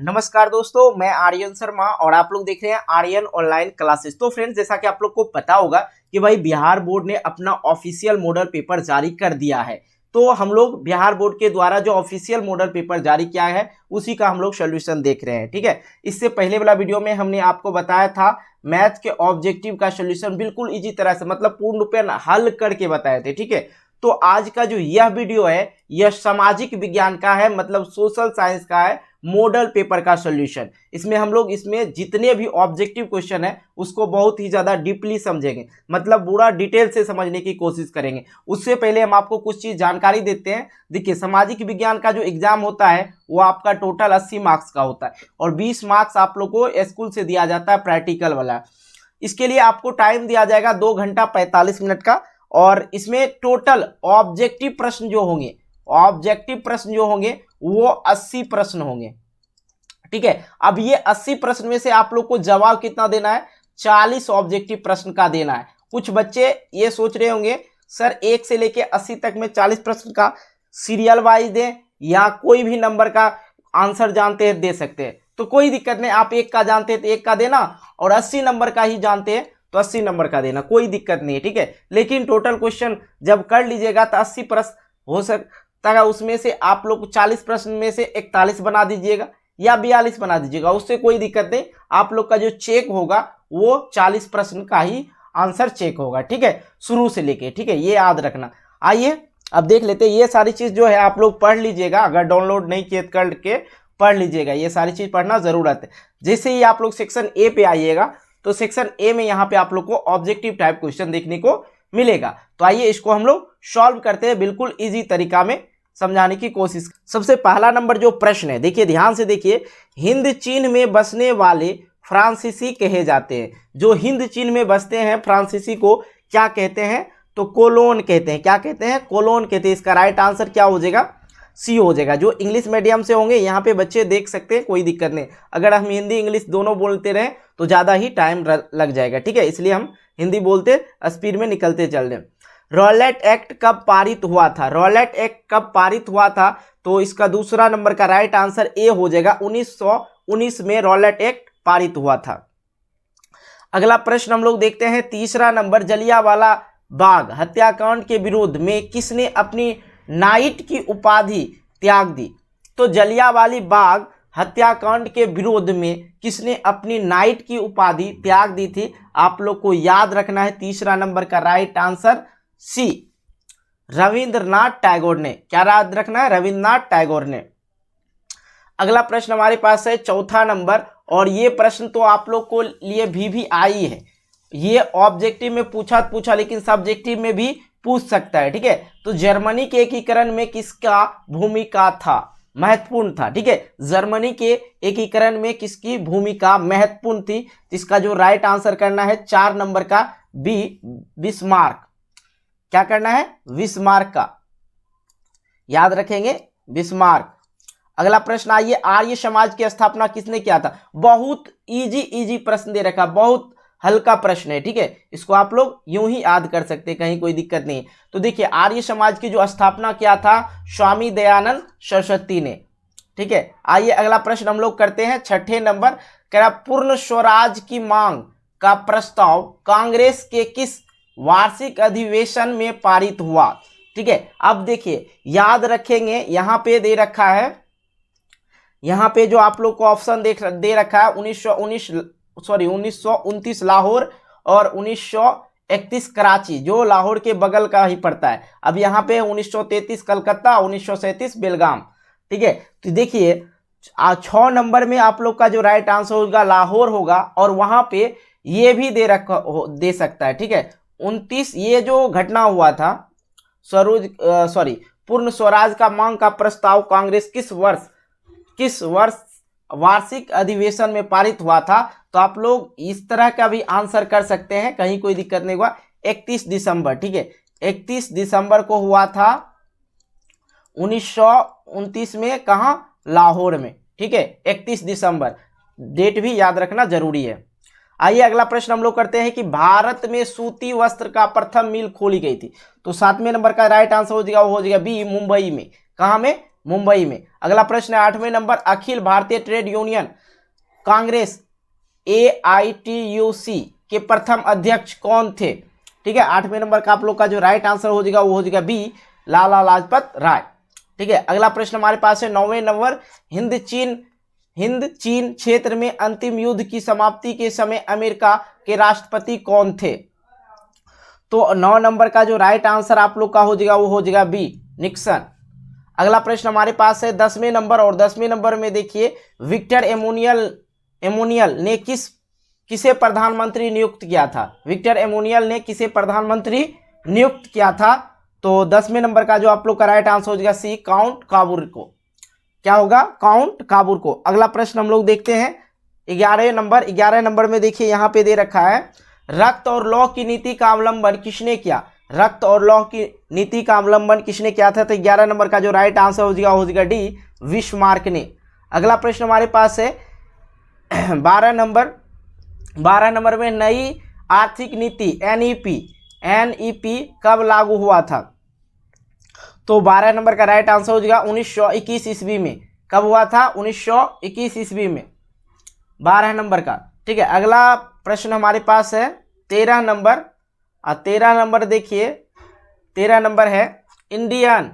नमस्कार दोस्तों, मैं आर्यन शर्मा और आप लोग देख रहे हैं आर्यन ऑनलाइन क्लासेस। तो फ्रेंड्स, जैसा कि आप लोग को पता होगा कि भाई बिहार बोर्ड ने अपना ऑफिशियल मॉडल पेपर जारी कर दिया है। तो हम लोग बिहार बोर्ड के द्वारा जो ऑफिशियल मॉडल पेपर जारी किया है उसी का हम लोग सोल्यूशन देख रहे हैं। ठीक है, इससे पहले वाला वीडियो में हमने आपको बताया था मैथ के ऑब्जेक्टिव का सोल्यूशन बिल्कुल इजी तरह से, मतलब पूर्ण रूप में हल करके बताए थे। ठीक है, तो आज का जो यह वीडियो है यह सामाजिक विज्ञान का है, मतलब सोशल साइंस का है, मॉडल पेपर का सॉल्यूशन। इसमें हम लोग इसमें जितने भी ऑब्जेक्टिव क्वेश्चन है उसको बहुत ही ज़्यादा डीपली समझेंगे, मतलब पूरा डिटेल से समझने की कोशिश करेंगे। उससे पहले हम आपको कुछ चीज़ जानकारी देते हैं। देखिए, सामाजिक विज्ञान का जो एग्जाम होता है वो आपका टोटल 80 मार्क्स का होता है और 20 मार्क्स आप लोग को स्कूल से दिया जाता है प्रैक्टिकल वाला। इसके लिए आपको टाइम दिया जाएगा 2 घंटा 45 मिनट का, और इसमें टोटल ऑब्जेक्टिव प्रश्न जो होंगे वो 80 प्रश्न होंगे। ठीक है, अब ये 80 प्रश्न में से आप लोग को जवाब कितना देना है? 40 ऑब्जेक्टिव प्रश्न का देना है। कुछ बच्चे ये सोच रहे होंगे सर 1 से लेके 80 तक में 40 प्रश्न का सीरियल वाइज दें या कोई भी नंबर का आंसर जानते हैं दे सकते हैं, तो कोई दिक्कत नहीं। आप 1 का जानते हैं तो 1 का देना, और 80 नंबर का ही जानते हैं तो 80 नंबर का देना, कोई दिक्कत नहीं है। ठीक है, लेकिन टोटल क्वेश्चन जब कर लीजिएगा तो 80 प्रश्न हो सकता है, उसमें से आप लोग 40 प्रश्न में से 41 बना दीजिएगा या 42 बना दीजिएगा, उससे कोई दिक्कत नहीं। आप लोग का जो चेक होगा वो 40 प्रश्न का ही आंसर चेक होगा। ठीक है, शुरू से लेके। ठीक है, ये याद रखना। आइए अब देख लेते हैं। ये सारी चीज़ जो है आप लोग पढ़ लीजिएगा, अगर डाउनलोड नहीं किए करके पढ़ लीजिएगा, ये सारी चीज़ पढ़ना ज़रूरत है। जैसे ही आप लोग सेक्शन ए पे आइएगा तो सेक्शन ए में यहाँ पे आप लोग को ऑब्जेक्टिव टाइप क्वेश्चन देखने को मिलेगा। तो आइए इसको हम लोग सॉल्व करते हैं बिल्कुल इजी तरीका में समझाने की कोशिश। सबसे पहला नंबर जो प्रश्न है, देखिए ध्यान से देखिए, हिंद चीन में बसने वाले फ्रांसीसी कहे जाते हैं। जो हिंद चीन में बसते हैं फ्रांसीसी को क्या कहते हैं? तो कोलोन कहते हैं। क्या कहते हैं? कोलोन कहते हैं। इसका राइट आंसर क्या हो जाएगा? सी हो जाएगा। जो इंग्लिश मीडियम से होंगे यहाँ पे बच्चे देख सकते हैं, कोई दिक्कत नहीं। अगर हम हिंदी इंग्लिश दोनों बोलते रहें तो ज़्यादा ही टाइम लग जाएगा। ठीक है, इसलिए हम हिंदी बोलते स्पीड में निकलते चल रहे। रॉलेट एक्ट कब पारित हुआ था? रॉलेट एक्ट कब पारित हुआ था? तो इसका दूसरा नंबर का राइट आंसर ए हो जाएगा। 1919 में रॉलेट एक्ट पारित हुआ था। अगला प्रश्न हम लोग देखते हैं, तीसरा नंबर, जलियांवाला बाग हत्याकांड के विरोध में किसने अपनी नाइट की उपाधि त्याग दी? तो जलियांवाला बाग हत्याकांड के विरोध में किसने अपनी नाइट की उपाधि त्याग दी थी? आप लोग को याद रखना है तीसरा नंबर का right answer C, Rabindranath Tagore ने। क्या याद रखना है? रविंद्रनाथ टैगोर ने। अगला प्रश्न हमारे पास है चौथा नंबर, और ये प्रश्न तो आप लोग को लिए भी आई है। ये ऑब्जेक्टिव में पूछा लेकिन सब्जेक्टिव में भी पूछ सकता है। ठीक है, तो जर्मनी के एकीकरण में किसका भूमिका था? महत्वपूर्ण था। ठीक है, जर्मनी के एकीकरण में किसकी भूमिका महत्वपूर्ण थी? इसका जो राइट आंसर करना है 4 नंबर का बी, बिस्मार्क। क्या करना है? बिस्मार्क का याद रखेंगे, बिस्मार्क। अगला प्रश्न आइए, आर्य समाज की स्थापना किसने किया था? बहुत इजी प्रश्न दे रखा, बहुत हल्का प्रश्न है। ठीक है, इसको आप लोग यूं ही याद कर सकते हैं, कहीं कोई दिक्कत नहीं। तो देखिए, आर्य समाज की जो स्थापना किया था स्वामी दयानंद सरस्वती ने। ठीक है, आइए अगला प्रश्न हम लोग करते हैं छठे नंबर। क्या पूर्ण स्वराज की मांग का प्रस्ताव कांग्रेस के किस वार्षिक अधिवेशन में पारित हुआ? ठीक है, अब देखिए याद रखेंगे, यहाँ पे दे रखा है, यहाँ पे जो आप लोग को ऑप्शन दे रखा है 1929 लाहौर और 1931 कराची, जो लाहौर के बगल का ही पड़ता है। अब यहाँ पे 1933 कलकत्ता, 1937 बेलगाम। ठीक है, तो देखिए 6 नंबर में आप लोग का जो राइट आंसर होगा लाहौर होगा, और वहाँ पे ये भी दे सकता है। ठीक है, 29 ये जो घटना हुआ था पूर्ण स्वराज का मांग का प्रस्ताव कांग्रेस किस वर्ष वार्षिक अधिवेशन में पारित हुआ था? तो आप लोग इस तरह का भी आंसर कर सकते हैं, कहीं कोई दिक्कत नहीं हुआ। 31 दिसंबर। ठीक है, 31 दिसंबर को हुआ था 1929 में। कहाँ? लाहौर में। ठीक है, 31 दिसंबर, डेट भी याद रखना जरूरी है। आइए अगला प्रश्न हम लोग करते हैं कि भारत में सूती वस्त्र का प्रथम मिल खोली गई थी। तो 7वें नंबर का राइट आंसर हो जाएगा बी, मुंबई में। कहाँ में? मुंबई में। अगला प्रश्न है 8वें number, Akhil Bharatiya trade union Congress AITUC के प्रथम अध्यक्ष कौन थे? ठीक है, 8वें नंबर का आप लोग का जो राइट आंसर हो जाएगा वो हो जाएगा बी, लाला लाजपत राय। ठीक है, अगला प्रश्न हमारे पास है 9वें नंबर, हिंद चीन क्षेत्र में अंतिम युद्ध की समाप्ति के समय अमेरिका के राष्ट्रपति कौन थे? तो 9 नंबर का जो राइट आंसर आप लोग का हो जाएगा वो हो जाएगा बी, निक्सन। अगला प्रश्न हमारे पास है 10वें नंबर, और 10वें नंबर में देखिए विक्टर एमोनियल ने किसे प्रधानमंत्री नियुक्त किया था? विक्टर एमोनियल ने किसे प्रधानमंत्री नियुक्त किया था? तो 10वें नंबर का जो आप लोग का राइट आंसर हो जाएगा सी, काउंट काबूर को। क्या होगा? काउंट काबूर को। अगला प्रश्न हम लोग देखते हैं 11 नंबर में देखिए यहाँ पे दे रखा है, रक्त और लौह की नीति का अवलंबन किसने किया? रक्त और लौह की नीति का अवलंबन किसने किया था? तो 11 नंबर का जो राइट आंसर हो जाएगा डी, बिस्मार्क ने। अगला प्रश्न हमारे पास है 12 नंबर में नई आर्थिक नीति NEP कब लागू हुआ था? तो 12 नंबर का राइट आंसर हो जाएगा 1921 ईस्वी में। कब हुआ था? 1921 ईस्वी में, 12 नंबर का। ठीक है, अगला प्रश्न हमारे पास है 13 नंबर, और 13 नंबर देखिए, 13 नंबर है इंडियन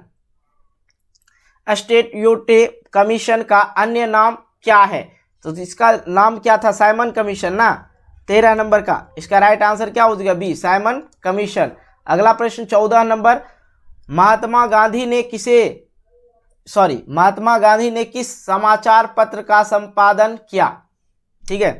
स्टैट्यूटरी कमीशन का अन्य नाम क्या है? तो इसका नाम क्या था? साइमन कमीशन ना, 13 नंबर का। इसका राइट आंसर क्या हो जाएगा? B, Simon commission. अगला प्रश्न 14 नंबर, महात्मा गांधी ने किस समाचार पत्र का संपादन किया? ठीक है,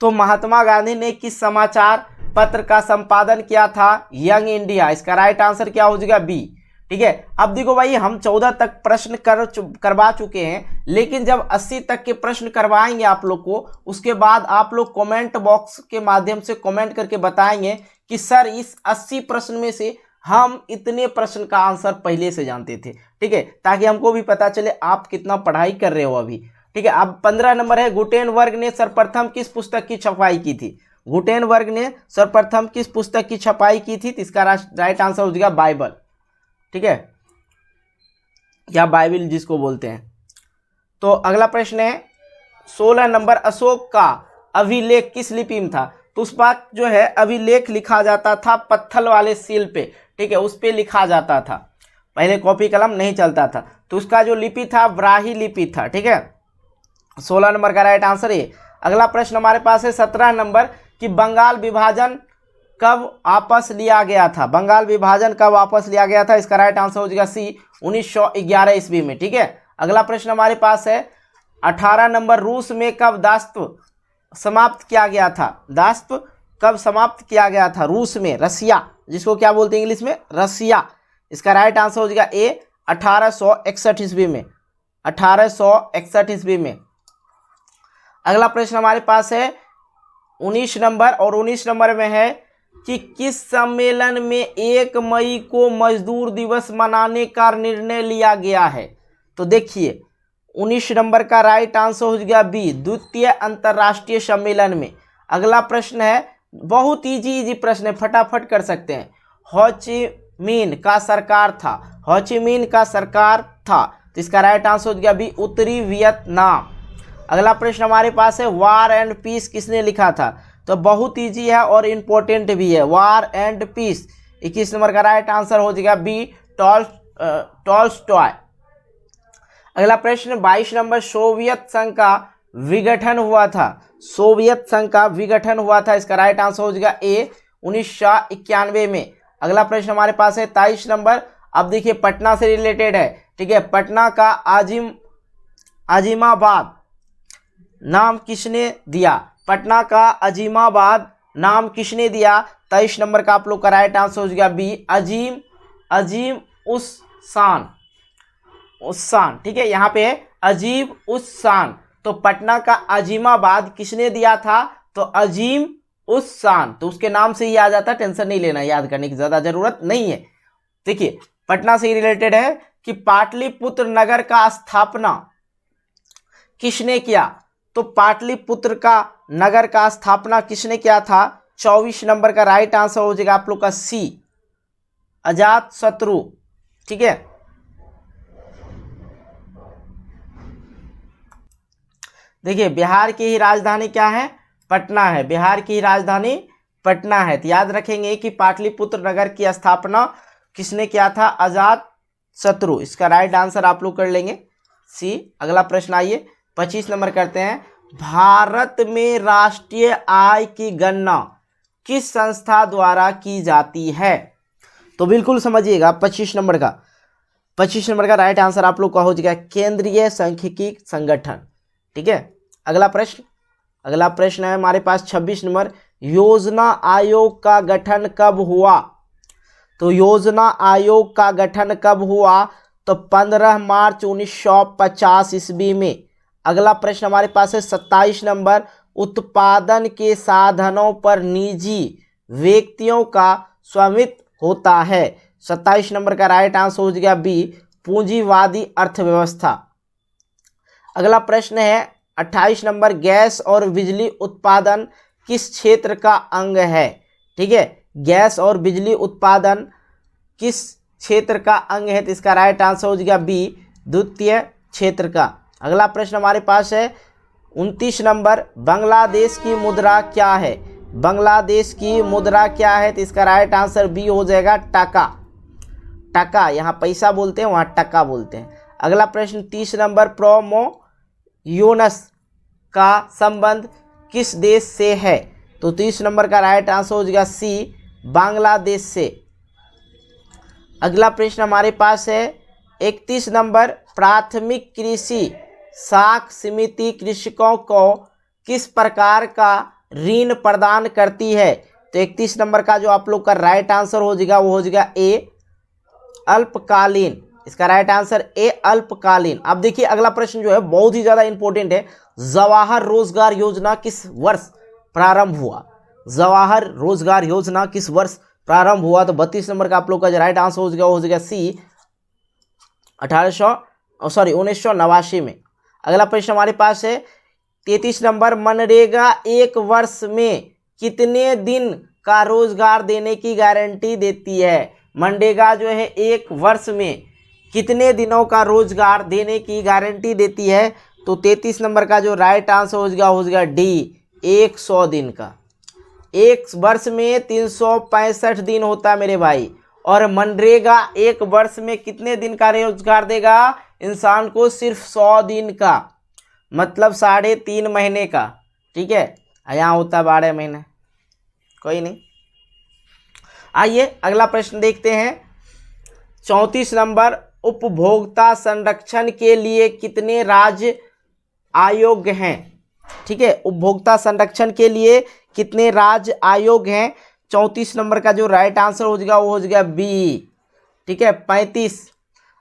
तो महात्मा गांधी ने किस समाचार पत्र का संपादन किया था? Young India. इसका राइट आंसर क्या हो जाएगा? बी। ठीक है, अब देखो भाई, हम 14 तक प्रश्न करवा चुके हैं, लेकिन जब 80 तक के प्रश्न करवाएंगे आप लोग को, उसके बाद आप लोग कमेंट बॉक्स के माध्यम से कमेंट करके बताएंगे कि सर इस 80 प्रश्न में से हम इतने प्रश्न का आंसर पहले से जानते थे। ठीक है, ताकि हमको भी पता चले आप कितना पढ़ाई कर रहे हो अभी। ठीक है, अब 15 नंबर है, गुटेनबर्ग ने सर्वप्रथम किस पुस्तक की छपाई की थी? गुटेनबर्ग ने सर्वप्रथम किस पुस्तक की छपाई की थी? तो इसका राइट आंसर हो जाएगा बाइबल। ठीक है, या बाइबल जिसको बोलते हैं। तो अगला प्रश्न है 16 नंबर, अशोक का अभिलेख किस लिपि में था? तो उस बात जो है अभिलेख लिखा जाता था पत्थर वाले सील पे। ठीक है, उस पे लिखा जाता था, पहले कॉपी कलम नहीं चलता था, तो उसका जो लिपि था ब्राही लिपि था। ठीक है, 16 नंबर का राइट आंसर है। अगला प्रश्न हमारे पास है 17 नंबर, कि बंगाल विभाजन कब वापस लिया गया था? बंगाल विभाजन कब वापस लिया गया था? इसका राइट आंसर हो जाएगा सी, 1911 ईस्वी में। ठीक है, अगला प्रश्न हमारे पास है 18 नंबर, रूस में कब दासत्व समाप्त किया गया था? दासत्व कब समाप्त किया गया था रूस में? रसिया, जिसको क्या बोलते हैं इंग्लिश में? रसिया। इसका राइट आंसर हो जाएगा ए, 1861 ईस्वी में, 1861 ईस्वी में। अगला प्रश्न हमारे पास है 19 नंबर, और 19 नंबर में है कि किस सम्मेलन में 1 मई को मजदूर दिवस मनाने का निर्णय लिया गया है? तो देखिए 19 नंबर का राइट आंसर हो जाएगा बी, द्वितीय अंतर्राष्ट्रीय सम्मेलन में। अगला प्रश्न है, बहुत इजी प्रश्न है, फटाफट कर सकते हैं। हो ची मिन का सरकार था, तो इसका राइट आंसर हो जाएगा बी, उत्तरी वियतनाम। अगला प्रश्न हमारे पास है, वार एंड पीस किसने लिखा था? तो बहुत इजी है और इम्पोर्टेंट भी है, वार एंड पीस। 21 नंबर का राइट आंसर हो जाएगा बी, टॉल्स्टॉय। अगला प्रश्न 22 नंबर, सोवियत संघ का विघटन हुआ था, इसका राइट आंसर हो जाएगा ए, 1991 में। अगला प्रश्न हमारे पास है 23 नंबर, अब देखिए पटना से रिलेटेड है। ठीक है, पटना का आजिमाबाद नाम किसने दिया? पटना का अजीमाबाद नाम किसने दिया? 23 नंबर का आप लोग का राइट आंसर हो जाएगा बी, अजीम उस शान। ठीक है, यहाँ पे अजीब उस शान, तो पटना का अजीमाबाद किसने दिया था? तो अजीम उस शान, तो उसके नाम से ही आ जाता, टेंशन नहीं लेना, याद करने की ज्यादा जरूरत नहीं है। देखिए पटना से ही रिलेटेड है कि पाटलिपुत्र नगर का स्थापना किसने किया? तो पाटलिपुत्र का नगर का स्थापना किसने किया था? 24 नंबर का राइट आंसर हो जाएगा आप लोग का सी, अजात शत्रु। ठीक है, देखिए बिहार की ही राजधानी क्या है, पटना है, बिहार की ही राजधानी पटना है। तो याद रखेंगे कि पाटलिपुत्र नगर की स्थापना किसने किया था, अजात शत्रु। इसका राइट आंसर आप लोग कर लेंगे सी। अगला प्रश्न आइए 25 नंबर करते हैं। भारत में राष्ट्रीय आय की गणना किस संस्था द्वारा की जाती है? तो बिल्कुल समझिएगा 25 नंबर का राइट आंसर आप लोग का हो जाएगा केंद्रीय सांख्यिकी संगठन। ठीक है। अगला प्रश्न है हमारे पास 26 नंबर। योजना आयोग का गठन कब हुआ? तो योजना आयोग का गठन कब हुआ? तो 15 मार्च 1950 ईस्वी में। अगला प्रश्न हमारे पास है 27 नंबर। उत्पादन के साधनों पर निजी व्यक्तियों का स्वामित्व होता है। 27 नंबर का राइट आंसर हो जाएगा बी, पूंजीवादी अर्थव्यवस्था। अगला प्रश्न है 28 नंबर। गैस और बिजली उत्पादन किस क्षेत्र का अंग है? ठीक है, गैस और बिजली उत्पादन किस क्षेत्र का अंग है? तो इसका राइट आंसर हो जाएगा बी, द्वितीय क्षेत्र का। अगला प्रश्न हमारे पास है 29 नंबर। बांग्लादेश की मुद्रा क्या है? बांग्लादेश की मुद्रा क्या है? तो इसका राइट आंसर बी हो जाएगा टका। यहाँ पैसा बोलते हैं, वहाँ टका बोलते हैं। अगला प्रश्न 30 नंबर। प्रोमोयूनस का संबंध किस देश से है? तो 30 नंबर का राइट आंसर हो जाएगा सी, बांग्लादेश से। अगला प्रश्न हमारे पास है 31 नंबर। प्राथमिक कृषि साख समिति कृषकों को किस प्रकार का ऋण प्रदान करती है? तो 31 नंबर का जो आप लोग का राइट आंसर हो जाएगा वो हो जाएगा ए, अल्पकालीन। इसका राइट आंसर ए, अल्पकालीन। अब देखिए अगला प्रश्न जो है बहुत ही ज्यादा इंपॉर्टेंट है। जवाहर रोजगार योजना किस वर्ष प्रारंभ हुआ? जवाहर रोजगार योजना किस वर्ष प्रारंभ हुआ? तो 32 नंबर का आप लोग का जो राइट आंसर हो जाएगा सी, 1989 में। अगला प्रश्न हमारे पास है 33 नंबर। मनरेगा एक वर्ष में कितने दिन का रोजगार देने की गारंटी देती है? मनरेगा जो है एक वर्ष में कितने दिनों का रोजगार देने की गारंटी देती है? तो 33 नंबर का जो राइट आंसर हो जाएगा डी, 100 दिन का। एक वर्ष में 365 दिन होता है मेरे भाई, और मनरेगा एक वर्ष में कितने दिन का रोजगार देगा इंसान को? सिर्फ 100 दिन का, मतलब 3.5 महीने का। ठीक है, यहाँ होता है 12 महीने, कोई नहीं। आइए अगला प्रश्न देखते हैं 34 नंबर। उपभोक्ता संरक्षण के लिए कितने राज्य आयोग हैं? ठीक है, उपभोक्ता संरक्षण के लिए कितने राज्य आयोग हैं? 34 नंबर का जो राइट आंसर हो जाएगा वो हो जाएगा बी। ठीक है, 35।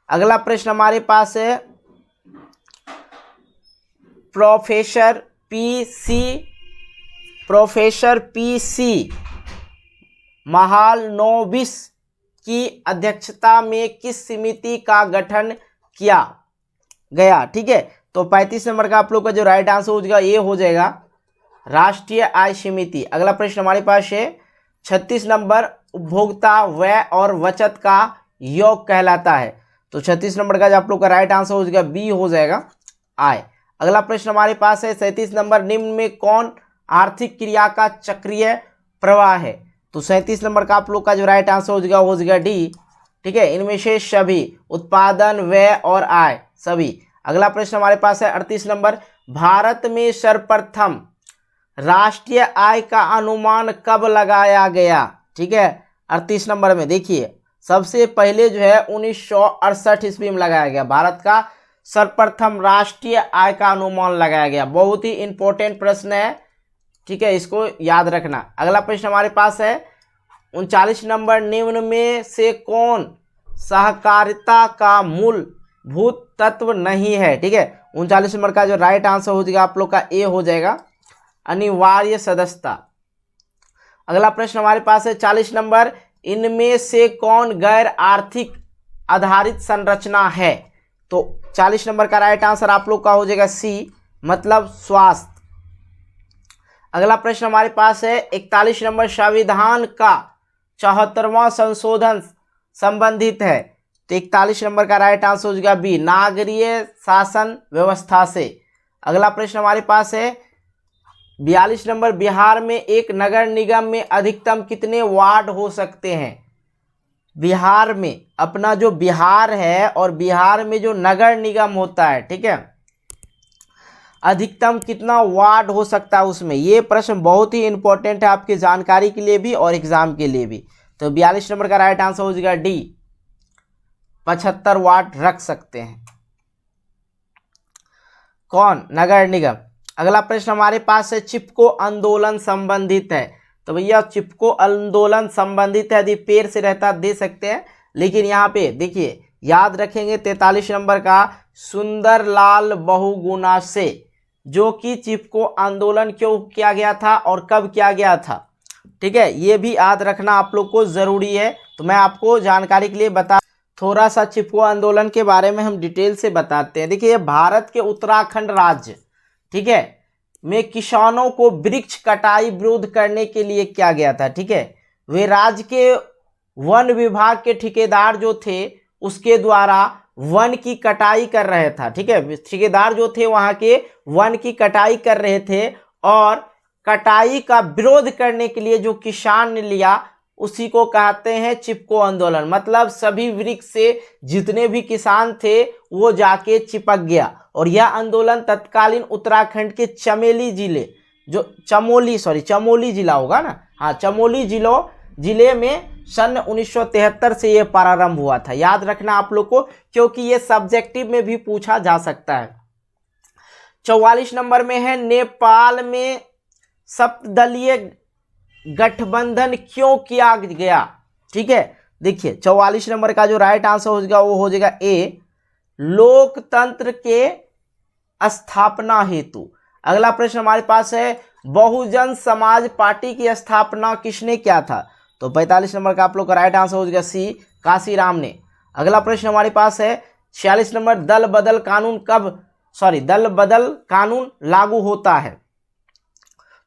अगला प्रश्न हमारे पास है प्रोफेसर पी.सी. महालनोबिस की अध्यक्षता में किस समिति का गठन किया गया? ठीक है, तो 35 नंबर का आप लोग का जो राइट आंसर हो जाएगा ये हो जाएगा राष्ट्रीय आय समिति। अगला प्रश्न हमारे पास है 36 नंबर। उपभोक्ता व्यय और बचत का योग कहलाता है। तो 36 नंबर का जो आप लोग का राइट आंसर हो जाएगा बी, हो जाएगा आय। अगला प्रश्न हमारे पास है 37 नंबर। निम्न में कौन आर्थिक क्रिया का चक्रीय प्रवाह है? तो 37 नंबर का आप लोग का जो राइट आंसर हो जाएगा डी। ठीक है, इनमें से सभी, उत्पादन, व्यय और आय, सभी। अगला प्रश्न हमारे पास है 38 नंबर। भारत में सर्वप्रथम राष्ट्रीय आय का अनुमान कब लगाया गया? ठीक है, 38 नंबर में देखिए सबसे पहले जो है 1968 ईस्वी में लगाया गया। भारत का सर्वप्रथम राष्ट्रीय आय का अनुमान लगाया गया। बहुत ही इंपॉर्टेंट प्रश्न है। ठीक है, इसको याद रखना। अगला प्रश्न हमारे पास है 39 नंबर। निम्न में से कौन सहकारिता का मूलभूत तत्व नहीं है? ठीक है, 39 नंबर का जो राइट आंसर हो जाएगा आप लोग का ए, हो जाएगा अनिवार्य सदस्यता। अगला प्रश्न हमारे पास है 40 नंबर। इनमें से कौन गैर आर्थिक आधारित संरचना है? तो 40 नंबर का राइट आंसर आप लोग का हो जाएगा सी, मतलब स्वास्थ्य। अगला प्रश्न हमारे पास है 41 नंबर। संविधान का 74वां संशोधन संबंधित है। तो 41 नंबर का राइट आंसर हो जाएगा बी, नागरिक शासन व्यवस्था से। अगला प्रश्न हमारे पास है 42 नंबर, बिहार में एक नगर निगम में अधिकतम कितने वार्ड हो सकते हैं? बिहार में, अपना जो बिहार है और बिहार में जो नगर निगम होता है, ठीक है, अधिकतम कितना वार्ड हो सकता है उसमें? ये प्रश्न बहुत ही इंपॉर्टेंट है आपकी जानकारी के लिए भी और एग्जाम के लिए भी। तो 42 नंबर का राइट आंसर हो जाएगा डी, 75 वार्ड रख सकते हैं। कौन? नगर निगम। अगला प्रश्न हमारे पास है चिपको आंदोलन संबंधित है। तो भैया चिपको आंदोलन संबंधित है, यदि पेड़ से रहता दे सकते हैं, लेकिन यहाँ पे देखिए याद रखेंगे 43 नंबर का सुंदरलाल बहुगुणा से, जो कि चिपको आंदोलन क्यों किया गया था और कब किया गया था, ठीक है, ये भी याद रखना आप लोग को जरूरी है। तो मैं आपको जानकारी के लिए बता, थोड़ा सा चिपको आंदोलन के बारे में हम डिटेल से बताते हैं। देखिए भारत के उत्तराखंड राज्य, ठीक है, में किसानों को वृक्ष कटाई विरोध करने के लिए किया गया था, ठीक है। वे राज्य के वन विभाग के ठेकेदार जो थे उसके द्वारा वन की कटाई कर रहे था, ठीक है, ठेकेदार जो थे वहां के वन की कटाई कर रहे थे और कटाई का विरोध करने के लिए जो किसान ने लिया उसी को कहते हैं चिपको आंदोलन। मतलब सभी वृक्ष से जितने भी किसान थे वो जाके चिपक गया और यह आंदोलन तत्कालीन उत्तराखंड के चमेली जिले, जो चमोली जिला होगा ना, हाँ, चमोली जिले में सन 1973 से यह प्रारंभ हुआ था। याद रखना आप लोग को, क्योंकि ये सब्जेक्टिव में भी पूछा जा सकता है। 44 नंबर में है नेपाल में सप्तदलीय गठबंधन क्यों किया गया, ठीक है। देखिए 44 नंबर का जो राइट आंसर हो जाएगा वो हो जाएगा ए, लोकतंत्र के स्थापना हेतु। अगला प्रश्न हमारे पास है बहुजन समाज पार्टी की स्थापना किसने किया था? तो 45 नंबर का आप लोग का राइट आंसर हो जाएगा सी, काशीराम ने। अगला प्रश्न हमारे पास है 46 नंबर, दल बदल कानून लागू होता है।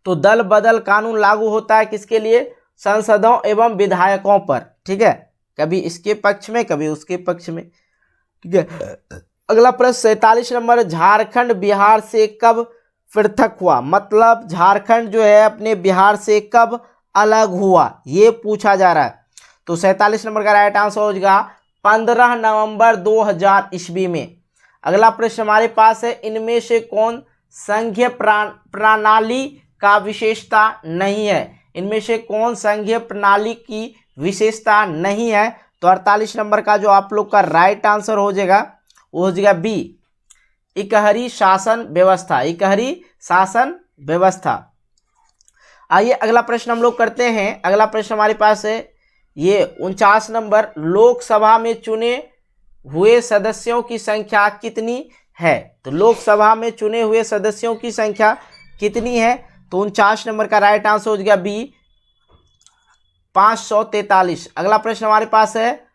तो दल बदल कानून लागू होता है किसके लिए? सांसदों एवं विधायकों पर, ठीक है, कभी इसके पक्ष में कभी उसके पक्ष में, ठीक है। अगला प्रश्न 47 नंबर, झारखंड बिहार से कब पृथक हुआ? मतलब झारखंड जो है अपने बिहार से कब अलग हुआ, ये पूछा जा रहा है। तो 47 नंबर का राइट आंसर हो जाएगा 15 नवंबर 2000 ईस्वी में। अगला प्रश्न हमारे पास है इनमें से कौन संघीय प्रणाली का विशेषता नहीं है? इनमें से कौन संघीय प्रणाली की विशेषता नहीं है? तो 48 नंबर का जो आप लोग का राइट आंसर हो जाएगा वो हो जाएगा बी, इकहरी शासन व्यवस्था, इकहरी शासन व्यवस्था। आइए अगला प्रश्न हम लोग करते हैं। अगला प्रश्न हमारे पास है ये 49 नंबर, लोकसभा में चुने हुए सदस्यों की संख्या कितनी है? तो लोकसभा में चुने हुए सदस्यों की संख्या कितनी है? तो 49 नंबर का राइट आंसर हो जाएगा बी, 543। अगला प्रश्न हमारे पास है,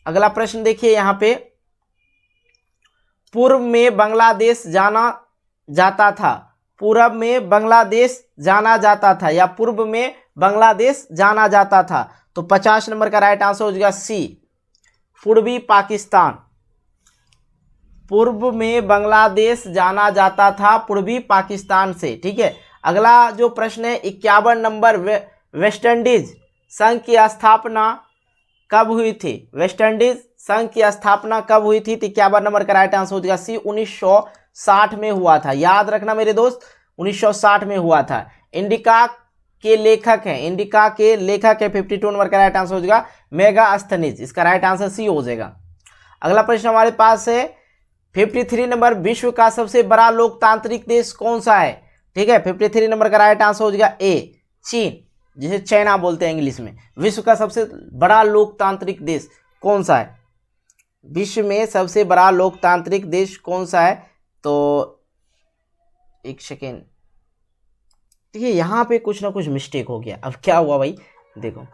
अगला प्रश्न देखिए यहाँ पे, पूर्व में बांग्लादेश जाना जाता था, पूर्व में बांग्लादेश जाना जाता था या पूर्व में बांग्लादेश जाना जाता था? तो 50 नंबर का राइट आंसर हो जाएगा सी, पूर्वी पाकिस्तान। पूर्व में बांग्लादेश जाना जाता था पूर्वी पाकिस्तान से, ठीक है। अगला जो प्रश्न है 51 नंबर, वेस्टइंडीज संघ की स्थापना कब हुई थी? वेस्टइंडीज संघ की स्थापना कब हुई थी? तो 51 नंबर का राइट आंसर हो जाएगा सी, 1960 में हुआ था। याद रखना मेरे दोस्त, 1960 में हुआ था। इंडिका के लेखक हैं, इंडिका के लेखक है 52 नंबर का राइट आंसर हो जाएगा मेगास्थनीज, इसका राइट आंसर सी हो जाएगा। अगला प्रश्न हमारे पास है 53 नंबर, विश्व का सबसे बड़ा लोकतांत्रिक देश कौन सा है? ठीक है, 53 नंबर का राइट आंसर हो जाएगा ए, चीन, जिसे चाइना बोलते हैं इंग्लिश में। विश्व का सबसे बड़ा लोकतांत्रिक देश कौन सा है? विश्व में सबसे बड़ा लोकतांत्रिक देश कौन सा है? तो एक सेकेंड, देखिए यहाँ पे कुछ ना कुछ मिस्टेक हो गया। अब क्या हुआ भाई, देखो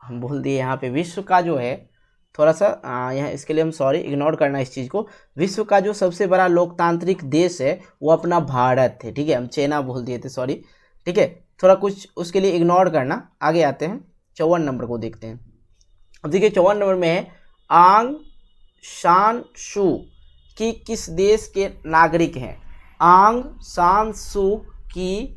हम बोल दिए यहाँ पे विश्व का जो है, थोड़ा सा यहाँ इसके लिए हम सॉरी, इग्नोर करना इस चीज़ को। विश्व का जो सबसे बड़ा लोकतांत्रिक देश है वो अपना भारत है, ठीक है, हम चाइना बोल दिए थे, सॉरी, ठीक है, थोड़ा कुछ उसके लिए इग्नोर करना। आगे आते हैं 54 नंबर को देखते हैं। अब देखिए 54 नंबर में है आंग सान सू की किस देश के नागरिक हैं? आंग सान सू की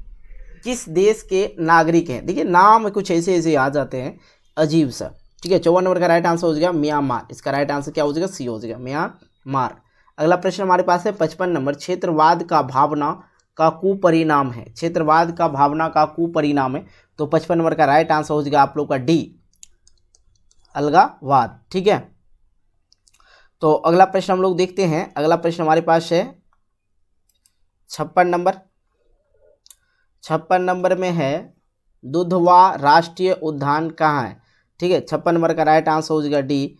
किस देश के नागरिक हैं। देखिए नाम कुछ ऐसे ऐसे आ जाते हैं अजीब सा। ठीक है, 54 नंबर का राइट आंसर हो जाएगा म्यांमार। इसका राइट आंसर क्या हो जाएगा, सी हो जाएगा, म्यांमार। अगला प्रश्न हमारे पास है 55 नंबर, क्षेत्रवाद का भावना का कुपरिणाम है। क्षेत्रवाद का भावना का कुपरिणाम है, तो 55 नंबर का राइट आंसर हो जाएगा आप लोग का डी, अलगावाद। ठीक है, तो अगला प्रश्न हम लोग देखते हैं। अगला प्रश्न हमारे पास है 56 नंबर। 56 नंबर में है दुधवा राष्ट्रीय उद्यान कहाँ है। ठीक है, 56 नंबर का राइट आंसर हो जाएगा डी,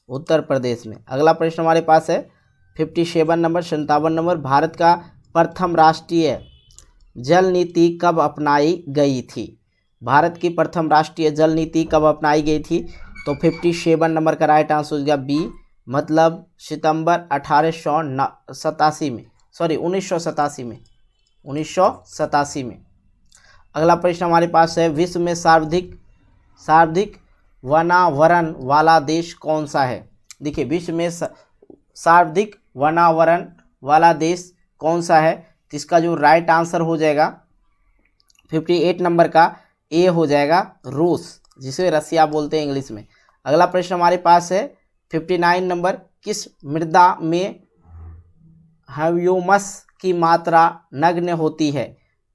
उत्तर प्रदेश में। अगला प्रश्न हमारे पास है 57 नंबर, 57 नंबर, भारत का प्रथम राष्ट्रीय जल नीति कब अपनाई गई थी। भारत की प्रथम राष्ट्रीय जल नीति कब अपनाई गई थी, तो 57 नंबर का राइट आंसर हो जाएगा बी, मतलब सितंबर 1887 में, सॉरी 1987 में, 1987 में। अगला प्रश्न हमारे पास है विश्व में सर्वाधिक वनावरण वाला देश कौन सा है। देखिए विश्व में सर्वाधिक वनावरण वाला देश कौन सा है, तो इसका जो राइट आंसर हो जाएगा 58 नंबर का ए हो जाएगा रूस, जिसे रसिया बोलते हैं इंग्लिश में। अगला प्रश्न हमारे पास है 59 नंबर, किस मृदा में ह्यूमस की मात्रा नगण्य होती है,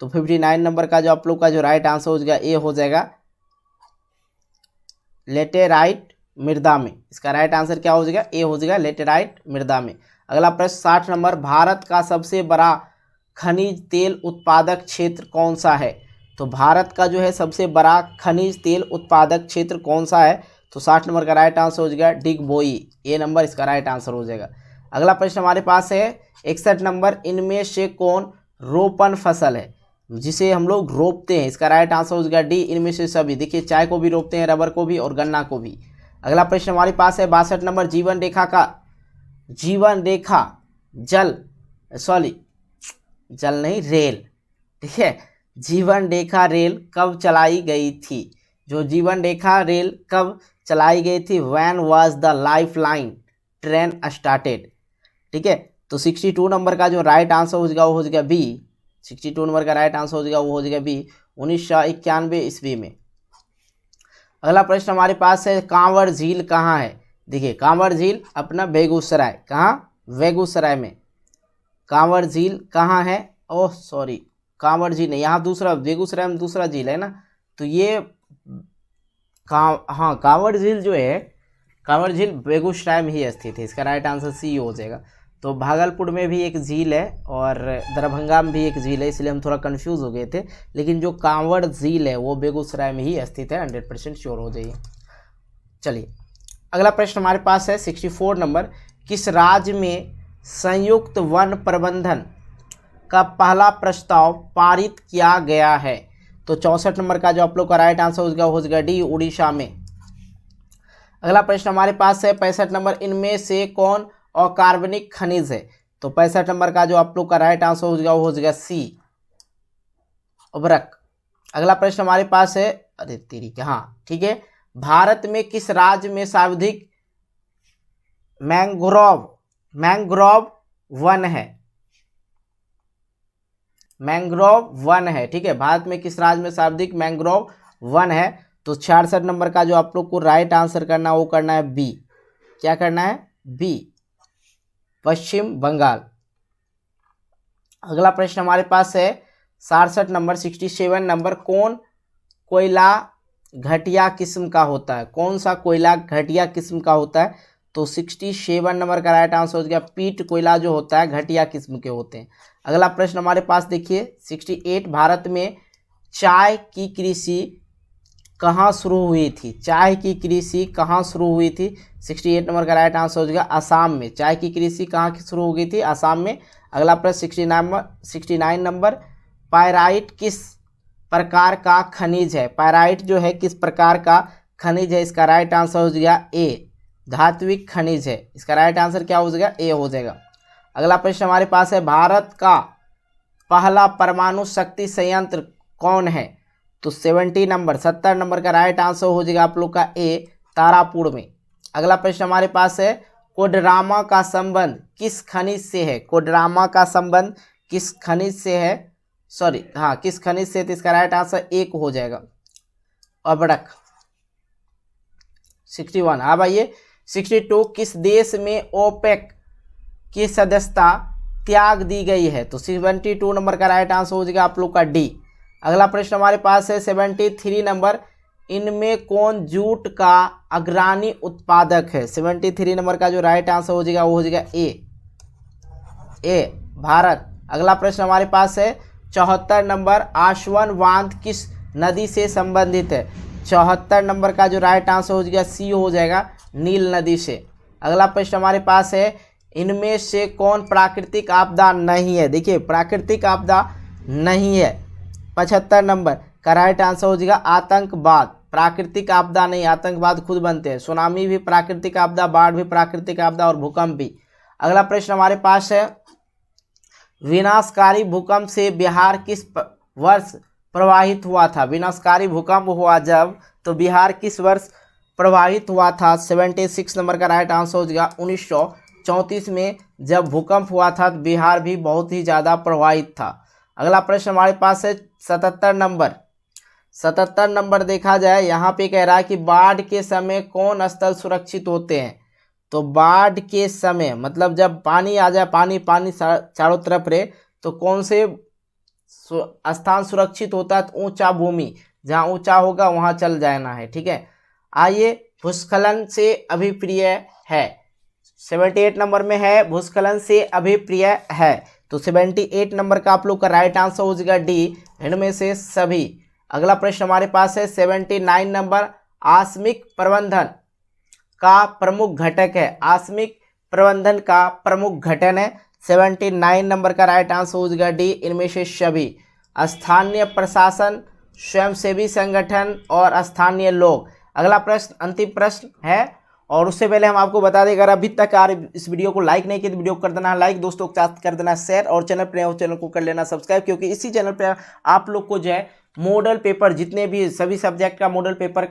तो 59 नंबर का जो आप लोग का जो राइट आंसर हो जाएगा ए हो जाएगा लेटेराइट मृदा में। इसका राइट आंसर क्या हो जाएगा, ए हो जाएगा लेटेराइट मृदा में। अगला प्रश्न 60 नंबर, भारत का सबसे बड़ा खनिज तेल उत्पादक क्षेत्र कौन सा है, तो भारत का जो है सबसे बड़ा खनिज तेल उत्पादक क्षेत्र कौन सा है, तो 60 नंबर का राइट आंसर हो जाएगा डिगबोई, ए नंबर इसका राइट आंसर हो जाएगा। अगला प्रश्न हमारे पास है 61 नंबर, इनमें से कौन रोपण फसल है, जिसे हम लोग रोपते हैं, इसका राइट आंसर हो जाएगा डी, इनमें से सभी। देखिए चाय को भी रोपते हैं, रबर को भी और गन्ना को भी। अगला प्रश्न हमारे पास है 62 नंबर, जीवन रेखा जल नहीं रेल, ठीक है, जीवन रेखा रेल कब चलाई गई थी, जो जीवन रेखा रेल कब चलाई गई थी, when was the life line train started. ठीक है, तो 62 नंबर का जो राइट आंसर हो जाएगा वो हो जाएगा बी, 62 नंबर का राइट आंसर हो जाएगा वो हो जाएगा बी, 1991 ईस्वी में। अगला प्रश्न हमारे पास है कांवर झील कहाँ है। देखिए कांवर झील अपना बेगूसराय, कहाँ, बेगूसराय में। कांवर झील कहाँ है, ओह सॉरी कांवर झील नहीं, यहाँ दूसरा बेगूसराय में दूसरा झील है ना, तो ये हाँ कांवर झील जो है, कांवर झील बेगूसराय में ही स्थित है, इसका राइट आंसर सी हो जाएगा। तो भागलपुर में भी एक झील है और दरभंगा में भी एक झील है, इसलिए हम थोड़ा कंफ्यूज हो गए थे, लेकिन जो कांवड़ झील है वो बेगूसराय में ही स्थित है, 100% श्योर हो जाइए। चलिए अगला प्रश्न हमारे पास है 64 नंबर, किस राज्य में संयुक्त वन प्रबंधन का पहला प्रस्ताव पारित किया गया है, तो 64 नंबर का जो आप लोग का राइट आंसर हो जाएगा डी, उड़ीसा में। अगला प्रश्न हमारे पास है 65 नंबर, इनमें से कौन अकार्बनिक खनिज है, तो 65 नंबर का जो आप लोग का राइट आंसर हो जाएगा वो हो जाएगा सी, उर्वरक। अगला प्रश्न हमारे पास है, अरे तेरी क्या, हाँ ठीक है, भारत में किस राज्य में सर्वाधिक मैंग्रोव वन है, मैंग्रोव वन है। ठीक है, भारत में किस राज्य में सर्वाधिक मैंग्रोव वन है, तो 66 नंबर का जो आप लोग को राइट आंसर करना है वो करना है बी, क्या करना है, बी, पश्चिम बंगाल। अगला प्रश्न हमारे पास है 67 नंबर, 67 नंबर, कौन कोयला घटिया किस्म का होता है, कौन सा कोयला घटिया किस्म का होता है, तो 67 नंबर का राइट आंसर हो गया पीट कोयला जो होता है घटिया किस्म के होते हैं। अगला प्रश्न हमारे पास देखिए 68, भारत में चाय की कृषि कहाँ शुरू हुई थी, चाय की कृषि कहाँ शुरू हुई थी, 68 नंबर का राइट आंसर हो जाएगा असम में। चाय की कृषि कहाँ की शुरू हो गई थी, असम में। अगला प्रश्न 69 नंबर, पायराइट किस प्रकार का खनिज है, पायराइट जो है किस प्रकार का खनिज है, इसका राइट आंसर हो जाएगा ए, धात्विक खनिज है, इसका राइट आंसर क्या हो जाएगा, ए हो जाएगा। अगला प्रश्न हमारे पास है भारत का पहला परमाणु शक्ति संयंत्र कौन है, तो 70 नंबर का राइट आंसर हो जाएगा आप लोग का ए, तारापुर में। अगला प्रश्न हमारे पास है कोडरमा का संबंध किस खनिज से है, कोडरमा का संबंध किस खनिज से है, सॉरी हाँ किस खनिज से, तो इसका राइट आंसर एक हो जाएगा, अबड़क। 61। अब आइए 62, किस देश में ओपेक की सदस्यता त्याग दी गई है, तो 72 नंबर का राइट आंसर हो जाएगा आप लोग का डी। अगला प्रश्न हमारे पास है 73 नंबर, इनमें कौन जूट का अग्रणी उत्पादक है। 73 नंबर का जो राइट आंसर हो जाएगा वो हो जाएगा ए भारत। अगला प्रश्न हमारे पास है 74 नंबर, आश्वन बांध किस नदी से संबंधित है। 74 नंबर का जो राइट आंसर हो जाएगा सी हो जाएगा, नील नदी से। अगला प्रश्न हमारे पास है, इनमें से कौन प्राकृतिक आपदा नहीं है। देखिए प्राकृतिक आपदा नहीं है। 75 नंबर का राइट आंसर हो जाएगा आतंकवाद। प्राकृतिक आपदा नहीं, आतंकवाद खुद बनते हैं। सुनामी भी प्राकृतिक आपदा, बाढ़ भी प्राकृतिक आपदा और भूकंप भी। अगला प्रश्न हमारे पास है, विनाशकारी भूकंप से बिहार किस वर्ष प्रभावित हुआ था। विनाशकारी भूकंप हुआ जब, तो बिहार किस वर्ष प्रभावित हुआ था। 76 नंबर का राइट आंसर हो जाएगा 1934 में जब भूकंप हुआ था, तो बिहार भी बहुत ही ज़्यादा प्रभावित था। अगला प्रश्न हमारे पास है 77 नंबर। 77 नंबर देखा जाए, यहाँ पे कह रहा है कि बाढ़ के समय कौन स्थल सुरक्षित होते हैं। तो बाढ़ के समय मतलब जब पानी आ जाए, पानी चारों तरफ रहे, तो कौन से स्थान सुरक्षित होता है। तो ऊंचा भूमि, जहाँ ऊंचा होगा वहाँ चल जाना है, ठीक है। आइए भूस्खलन से अभिप्रिय है। 78 नंबर में है भूस्खलन से अभिप्रिय है, तो 78 नंबर का आप लोग का राइट आंसर हो जाएगा डी, इनमें से सभी। अगला प्रश्न हमारे पास है 79 नंबर, आकस्मिक प्रबंधन का प्रमुख घटक है। आकस्मिक प्रबंधन का प्रमुख घटक है 79 नंबर का राइट आंसर हो जाएगा डी, इनमें से सभी। स्थानीय प्रशासन, स्वयंसेवी संगठन और स्थानीय लोग। अगला प्रश्न अंतिम प्रश्न है, और उससे पहले हम आपको बता दें, अगर अभी तक आप इस वीडियो को लाइक नहीं किया तो वीडियो को कर देना लाइक, दोस्तों के साथ कर देना शेयर, और चैनल पर नए चैनल को कर लेना सब्सक्राइब, क्योंकि इसी चैनल पर आप लोग को जो है मॉडल पेपर, जितने भी सभी सब्जेक्ट का मॉडल पेपर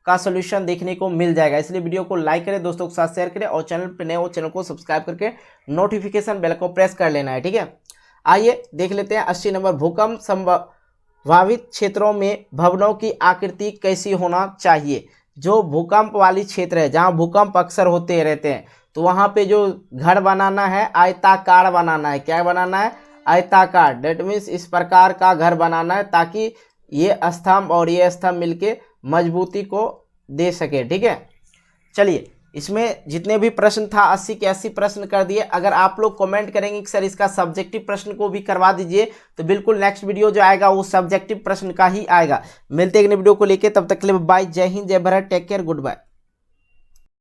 का सॉल्यूशन देखने को मिल जाएगा। इसलिए वीडियो को लाइक करें, दोस्तों के साथ शेयर करें, और चैनल पर नए हो चैनल को सब्सक्राइब करके नोटिफिकेशन बेल को प्रेस कर लेना है, ठीक है। आइए देख लेते हैं 80 नंबर, भूकंप संभावित क्षेत्रों में भवनों की आकृति कैसी होना चाहिए। जो भूकंप वाली क्षेत्र है, जहाँ भूकंप अक्सर होते रहते हैं, तो वहाँ पे जो घर बनाना है आयताकार बनाना है। क्या बनाना है, आयताकार। डेट मीन्स इस प्रकार का घर बनाना है, ताकि ये स्तंभ और ये स्तंभ मिलके मजबूती को दे सके, ठीक है। चलिए इसमें जितने भी प्रश्न था 80 के 80 प्रश्न कर दिए। अगर आप लोग कमेंट करेंगे कि सर इसका सब्जेक्टिव प्रश्न को भी करवा दीजिए, तो बिल्कुल नेक्स्ट वीडियो जो आएगा वो सब्जेक्टिव प्रश्न का ही आएगा। मिलते हैं अगले वीडियो को लेके, तब तक के लिए बाय, जय हिंद, जय Bharat, take care, good bye.